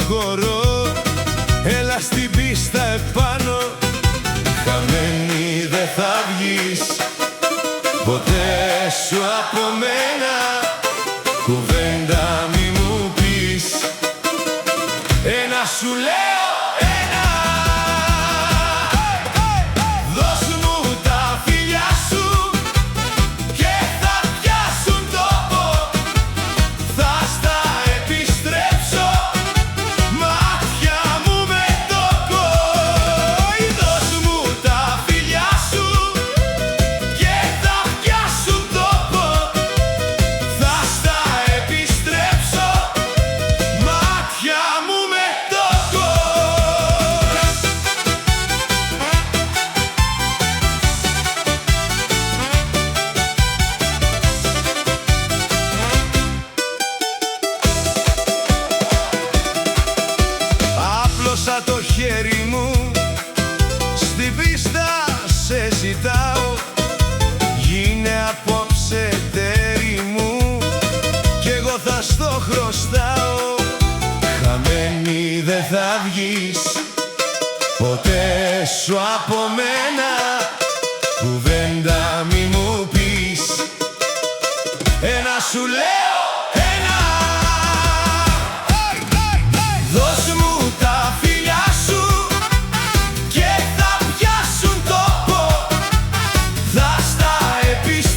χορό, έλα στην πίστα επάνω. Χαμένη δεν θα βγεις ποτέ σου από μένα, κουβέντα μη μου πεις. Ένα σου λέω, ένα. Δώσ' μου τα φιλιά σου και θα πιάσουν τόπο. Θα στα επιστρέψω, μάτια μου με τόπο. Δώσ' μου τα φιλιά σου και θα πιάσουν τόπο. Θα στα επιστρέψω, μάτια μου με τόπο. Άπλωσα το χέρι μου, στην πίστα σε ζητάω. Γίνε απόψε τέρι μου κι εγώ θα στο χρωστάω. Χαμένη δεν θα βγεις ποτέ σου από μένα, κουβέντα μη μου πεις. Ένα σου λέω, ένα. Δώσ' μου τα φιλιά σου και θα πιάσουν τόπο. Θα στα επιστρέψω,